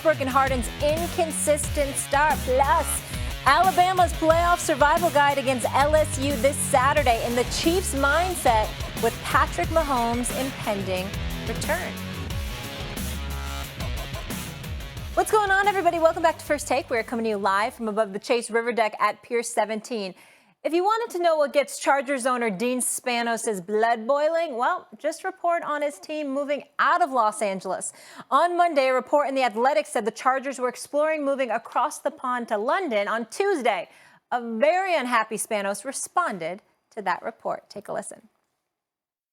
Westbrook and Harden's inconsistent start. Plus, Alabama's playoff survival guide against LSU this Saturday and the Chiefs' mindset with Patrick Mahomes' impending return. What's going on, everybody? Welcome back to First Take. We're coming to you live from above the Chase River deck at Pier 17. If you wanted to know what gets Chargers owner Dean Spanos' blood boiling, well, just report on his team moving out of Los Angeles. On Monday, a report in The Athletic said the Chargers were exploring moving across the pond to London. On Tuesday, a very unhappy Spanos responded to that report. Take a listen.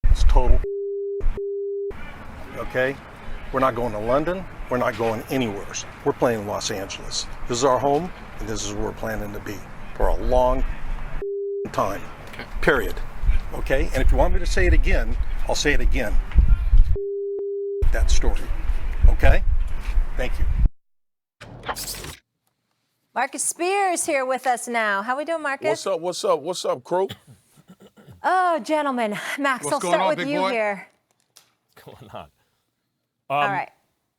It's total. Okay? We're not going to London. We're not going anywhere. We're playing in Los Angeles. This is our home, and this is where we're planning to be for a long time. Period. Okay? And if you want me to say it again, I'll say it again. That story. Okay? Thank you. Marcus Spears here with us now. How we doing, Marcus? What's up, crew? Oh, gentlemen. Max, I'll start with you here. What's going on? All right.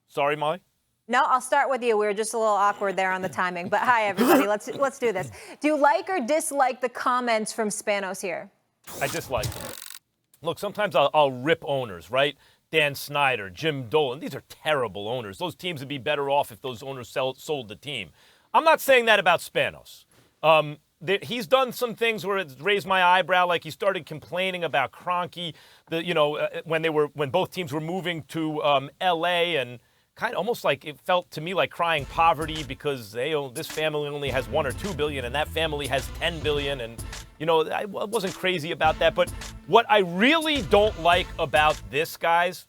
Sorry, Molly? No, I'll start with you. We were just a little awkward there on the timing. But hi, everybody. Let's do this. Do you like or dislike the comments from Spanos here? I dislike them. Look, sometimes I'll rip owners, right? Dan Snyder, Jim Dolan. These are terrible owners. Those teams would be better off if those owners sold the team. I'm not saying that about Spanos. He's done some things where it's raised my eyebrow, like he started complaining about Kroenke, when both teams were moving to L.A. and kind of almost like it felt to me like crying poverty because this family only has $1 or $2 billion and that family has $10 billion, and I wasn't crazy about that. But what I really don't like about this, guys,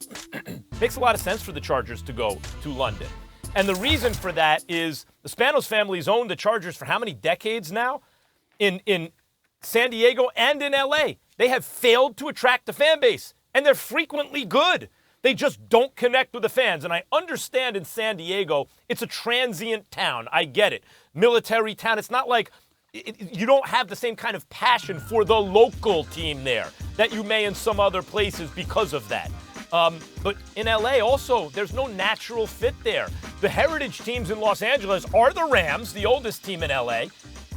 makes a lot of sense for the Chargers to go to London, and the reason for that is the Spanos family's owned the Chargers for how many decades now? In San Diego and in L.A. They have failed to attract the fan base, and they're frequently good. They just don't connect with the fans. And I understand in San Diego, it's a transient town. I get it. Military town. It's not like you don't have the same kind of passion for the local team there that you may in some other places because of that. But in L.A. also, there's no natural fit there. The heritage teams in Los Angeles are the Rams, the oldest team in L.A.,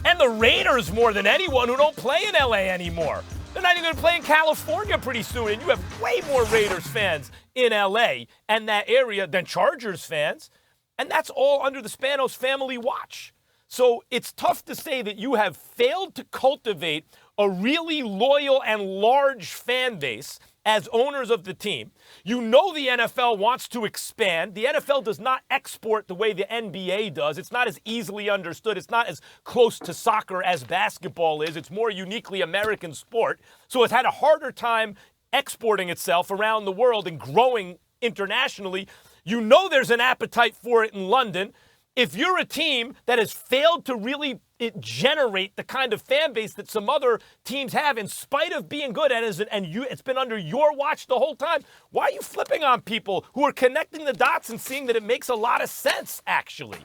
and the Raiders more than anyone, who don't play in L.A. anymore. They're not even going to play in California pretty soon, and you have way more Raiders fans in L.A. and that area than Chargers fans, and that's all under the Spanos family watch. So it's tough to say that you have failed to cultivate a really loyal and large fan base as owners of the team. You know the NFL wants to expand. The NFL does not export the way the NBA does. It's not as easily understood. It's not as close to soccer as basketball is. It's more uniquely American sport. So it's had a harder time exporting itself around the world and growing internationally. You know there's an appetite for it in London. If you're a team that has failed to really generate the kind of fan base that some other teams have, in spite of being good at it, and it's been under your watch the whole time, why are you flipping on people who are connecting the dots and seeing that it makes a lot of sense, actually?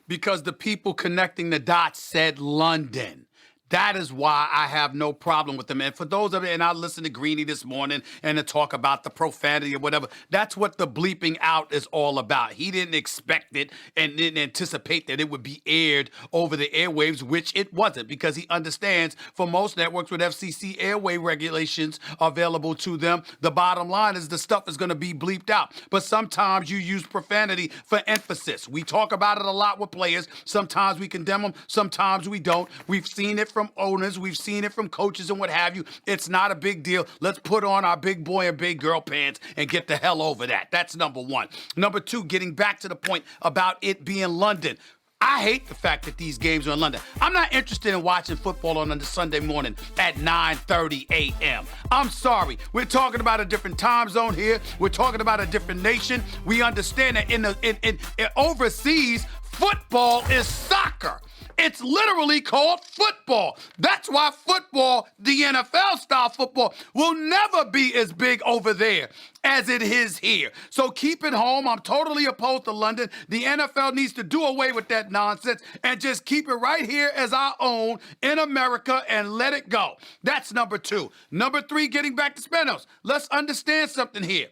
Because the people connecting the dots said London. That is why I have no problem with them. And for those of you, and I listened to Greeny this morning and to talk about the profanity or whatever, that's what the bleeping out is all about. He didn't expect it and didn't anticipate that it would be aired over the airwaves, which it wasn't, because he understands for most networks with FCC airway regulations available to them, the bottom line is the stuff is going to be bleeped out. But sometimes you use profanity for emphasis. We talk about it a lot with players. Sometimes we condemn them. Sometimes we don't. We've seen it from owners. We've seen it from coaches and what have you. It's not a big deal. Let's put on our big boy and big girl pants and get the hell over that. That's number one. Number two, getting back to the point about it being London. I hate the fact that these games are in London. I'm not interested in watching football on a Sunday morning at 9:30 a.m. I'm sorry. We're talking about a different time zone here. We're talking about a different nation. We understand that in overseas, football is soccer. It's literally called football. That's why football, the NFL-style football, will never be as big over there as it is here. So keep it home. I'm totally opposed to London. The NFL needs to do away with that nonsense and just keep it right here as our own in America and let it go. That's number two. Number three, getting back to Spanos. Let's understand something here.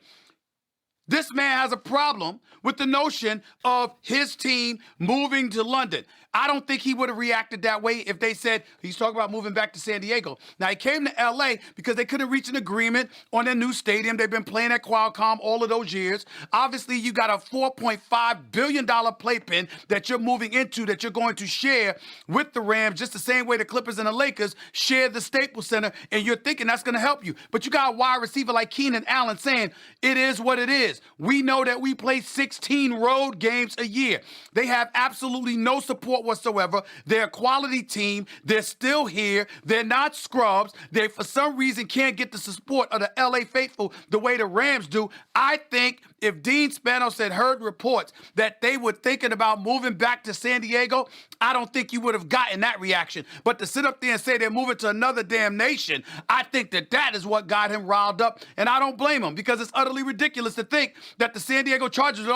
This man has a problem with the notion of his team moving to London. I don't think he would have reacted that way if they said he's talking about moving back to San Diego. Now, he came to L.A. because they couldn't reach an agreement on their new stadium. They've been playing at Qualcomm all of those years. Obviously, you got a $4.5 billion playpen that you're moving into that you're going to share with the Rams, just the same way the Clippers and the Lakers share the Staples Center, and you're thinking that's going to help you. But you got a wide receiver like Keenan Allen saying, it is what it is. We know that we play 16 road games a year. They have absolutely no support whatsoever. They're a quality team. They're still here. They're not scrubs. They, for some reason, can't get the support of the LA faithful the way the Rams do. I think if Dean Spanos had heard reports that they were thinking about moving back to San Diego, I don't think you would have gotten that reaction. But to sit up there and say they're moving to another damn nation, I think that is what got him riled up, and I don't blame him, because it's utterly ridiculous to think that the San Diego Chargers would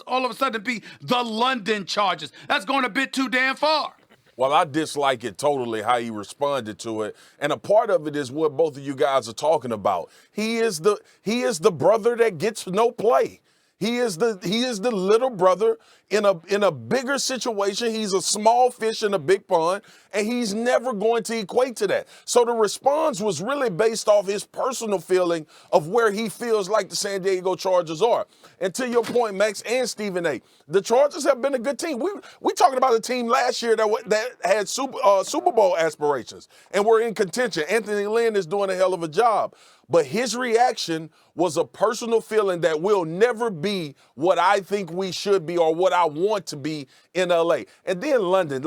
all of a sudden be the London Chargers. That's going a bit too damn far. Well, I dislike it totally how he responded to it. And a part of it is what both of you guys are talking about. He is the brother that gets no play. He is the little brother in a bigger situation. He's a small fish in a big pond, and he's never going to equate to that. So the response was really based off his personal feeling of where he feels like the San Diego Chargers are. And to your point, Max and Stephen A., the Chargers have been a good team. We talking about a team last year that had Super Bowl aspirations and were in contention. Anthony Lynn is doing a hell of a job. But his reaction was a personal feeling that we'll never be what I think we should be or what I want to be in LA. And then London,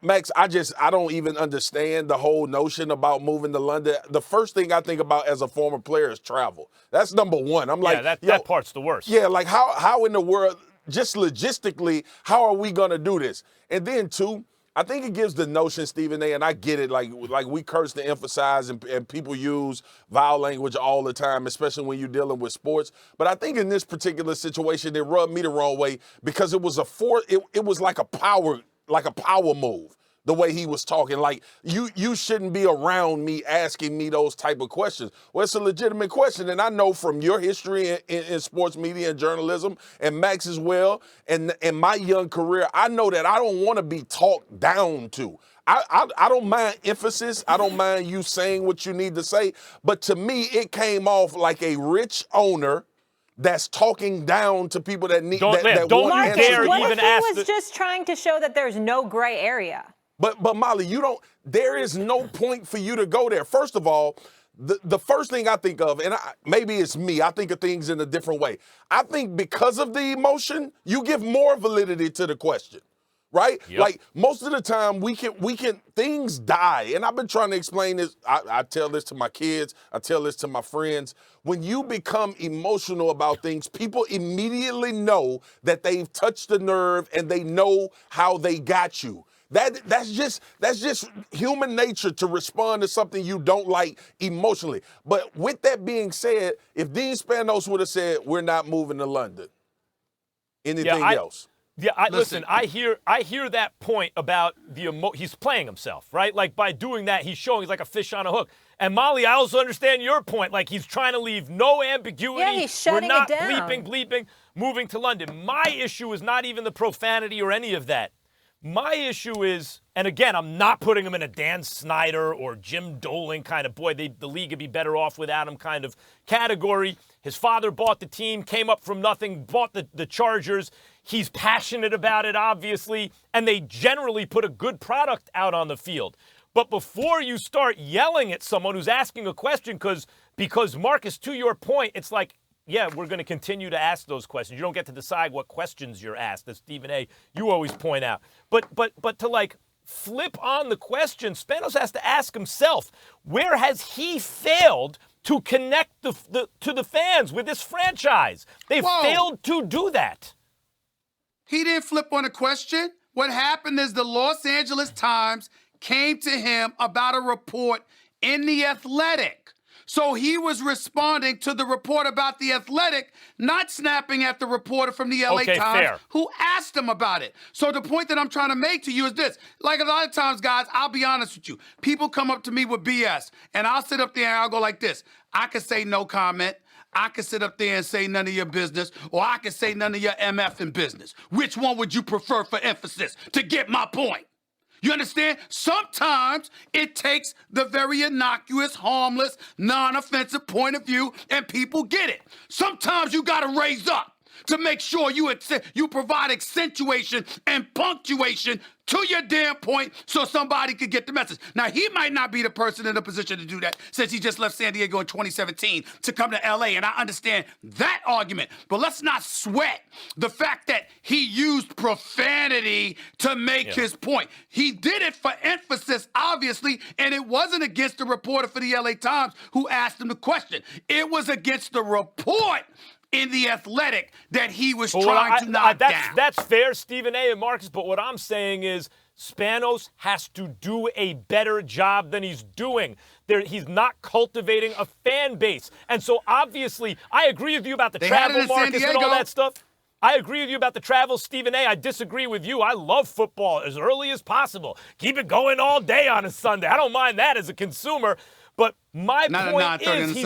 Max, I don't even understand the whole notion about moving to London. The first thing I think about as a former player is travel. That's number one. I'm like, that part's the worst. Yeah, like how in the world, just logistically, how are we going to do this? And then two, I think it gives the notion, Stephen A., and I get it, like we curse to emphasize and people use vile language all the time, especially when you're dealing with sports. But I think in this particular situation, it rubbed me the wrong way because it was it was like a power move. The way he was talking, like you shouldn't be around me asking me those type of questions. Well, it's a legitimate question, and I know from your history in sports media and journalism, and Max as well, and my young career, I know that I don't want to be talked down to. I don't mind emphasis. I don't mind you saying what you need to say, but to me, it came off like a rich owner that's talking down to people that need Don't want dare answers. What even if he ask was just trying to show that there's no gray area? But Molly, there is no point for you to go there. First of all, the first thing I think of, and maybe it's me, I think of things in a different way. I think because of the emotion, you give more validity to the question, right? Yep. Like most of the time we can things die. And I've been trying to explain this. I tell this to my kids. I tell this to my friends. When you become emotional about things, people immediately know that they've touched the nerve and they know how they got you. That's just human nature to respond to something you don't like emotionally. But with that being said, if Dean Spanos would have said, we're not moving to London, anything else? Yeah, listen, I hear that point about he's playing himself, right? Like by doing that, he's like a fish on a hook. And Molly, I also understand your point. Like he's trying to leave no ambiguity. Yeah, he's shutting it down. We're not bleeping, moving to London. My issue is not even the profanity or any of that. My issue is, and again, I'm not putting him in a Dan Snyder or Jim Dolan kind of, boy, the league would be better off without him kind of category. His father bought the team, came up from nothing, bought the Chargers. He's passionate about it, obviously, and they generally put a good product out on the field. But before you start yelling at someone who's asking a question, because Marcus, to your point, it's like, yeah, we're going to continue to ask those questions. You don't get to decide what questions you're asked, as Stephen A., you always point out. But to like flip on the question, Spanos has to ask himself, where has he failed to connect to the fans with this franchise? They've failed to do that. He didn't flip on a question. What happened is the Los Angeles Times came to him about a report in The Athletic. So he was responding to the report about The Athletic, not snapping at the reporter from the LA Times who asked him about it. So the point that I'm trying to make to you is this. Like a lot of times, guys, I'll be honest with you. People come up to me with BS, and I'll sit up there and I'll go like this. I could say no comment. I can sit up there and say none of your business, or I can say none of your MFing business. Which one would you prefer for emphasis to get my point? You understand? Sometimes it takes the very innocuous, harmless, non-offensive point of view, and people get it. Sometimes you got to raise up to make sure you provide accentuation and punctuation to your damn point so somebody could get the message. Now, he might not be the person in a position to do that since he just left San Diego in 2017 to come to LA, and I understand that argument. But let's not sweat the fact that he used profanity to make his point. He did it for emphasis, obviously, and it wasn't against the reporter for the LA Times who asked him the question. It was against the report in The Athletic that he was trying to knock down. That's fair, Stephen A. and Marcus, but what I'm saying is Spanos has to do a better job than he's doing. He's not cultivating a fan base. And so obviously, I agree with you about the travel, Marcus, and all that stuff. I agree with you about the travel, Stephen A. I disagree with you. I love football as early as possible. Keep it going all day on a Sunday. I don't mind that as a consumer. But my point is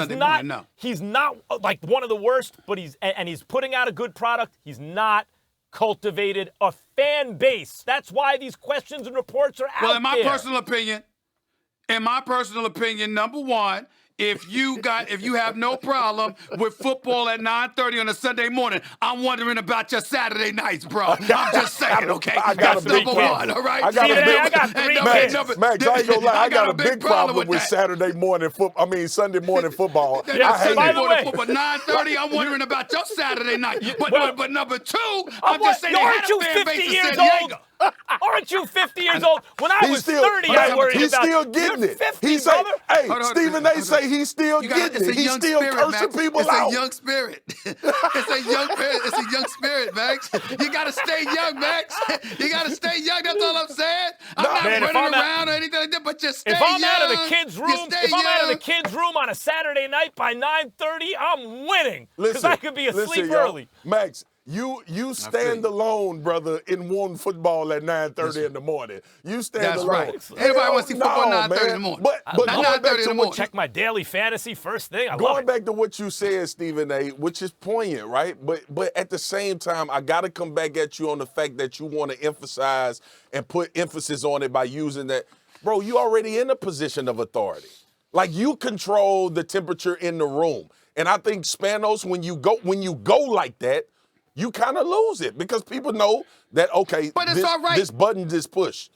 he's not like one of the worst, but he's putting out a good product. He's not cultivated a fan base. That's why these questions and reports are out there. Well, in my personal opinion, number one, if you have no problem with football at 9:30 on a Sunday morning, I'm wondering about your Saturday nights, bro. I'm just saying, okay? That's number one, all right? I got three kids. Max, I ain't gonna lie, I got a big problem with Saturday morning football. I mean, Sunday morning football. I hate it. But 9:30, I'm wondering about your Saturday night. But number two, I'm just saying, aren't you 50 years old? Aren't you 50 years old? When I was 30, I worried about. He's still getting it. 50, he's brother. Hey, Stephen A. say he's still getting it. He's still cursing people out. It's a young spirit. It's a young spirit, Max. You got to stay young, Max. You got to stay young. That's all I'm saying. I'm not running around or anything like that, but just stay young. If I'm out of the kids' room, on a Saturday night by 9:30, I'm winning because I could be asleep early. Max, you stand alone, brother, in one football at 9:30 in the morning. You stand alone. That's right. Everybody wants to see football at 9:30 in the morning. But not 9:30 in the morning. Check my daily fantasy first thing. Going back to what you said, Stephen A., which is poignant, right? But at the same time, I got to come back at you on the fact that you want to emphasize and put emphasis on it by using that. Bro, you already in a position of authority. Like, you control the temperature in the room. And I think Spanos, when you go like that, you kind of lose it because people know that, okay, but it's all right. This button is pushed.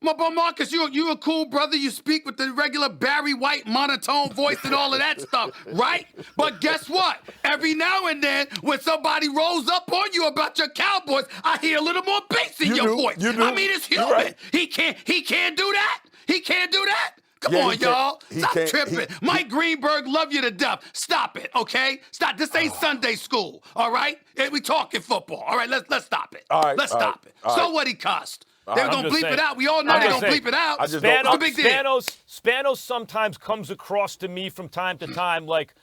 But Marcus, you a cool brother. You speak with the regular Barry White monotone voice and all of that stuff, right? But guess what? Every now and then, when somebody rolls up on you about your Cowboys, I hear a little more bass in your voice. You do. I mean, it's human. Right. He can't do that. He can't do that. Come on, y'all. Stop tripping. Mike Greenberg, love you to death. Stop it, okay? Stop. This ain't Sunday school, all right? We talking football. All right, let's stop it. All right. Let's stop it. So what he cussed. They were going to bleep it out. We all know they're going to bleep it out. Spanos sometimes comes across to me from time to time like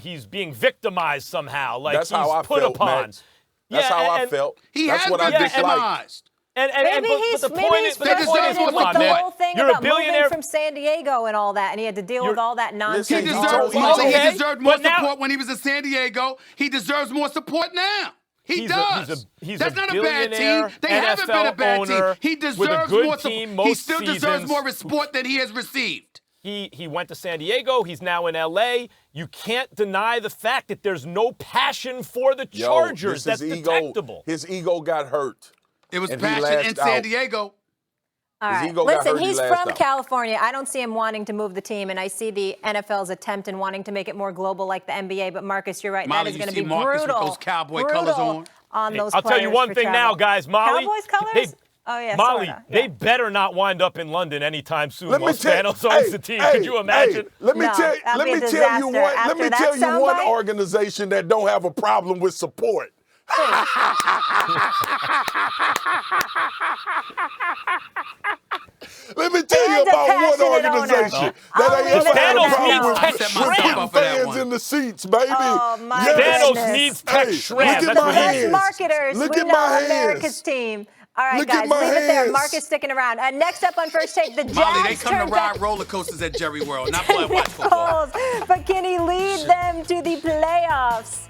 he's being victimized somehow. Like that's he's how I put felt, upon. Max. That's how I felt. That's what I disliked. Maybe he's frustrated with the whole thing about moving from San Diego and all that, and he had to deal with all that nonsense. He deserved more support when he was in San Diego. He deserves more support now. He does. That's not a bad team. They haven't been a bad team. He deserves more support. He still deserves more support than he has received. He went to San Diego. He's now in L.A. You can't deny the fact that there's no passion for the Chargers. That's detectable. His ego got hurt. It was passion in San Diego. All right. Listen, he's from California. I don't see him wanting to move the team, and I see the NFL's attempt in wanting to make it more global like the NBA. But Marcus, you're right. Molly, that is going to be Marcus brutal. With those cowboy colors on those I'll tell you one thing now, guys. Molly, Cowboys colors? Oh, yeah, Molly, they better not wind up in London anytime soon while Spanos owns the team. Could you imagine? Let me tell you one organization that don't have a problem with support. Let me tell you about one organization that ain't ever had a problem with fans in the seats, baby. Oh, my Spanos needs Tech Shred. Look at my hands. Marketers. Look we at know my hands. America's team. All right, Look at guys, my leave it there. hands. Mark is sticking around. Next up on First Take, the Jazz Molly, they come to turned ride back roller coasters at Jerry World, not play watch football. Bulls, but can he lead them to the playoffs?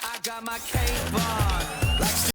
I got my cape on.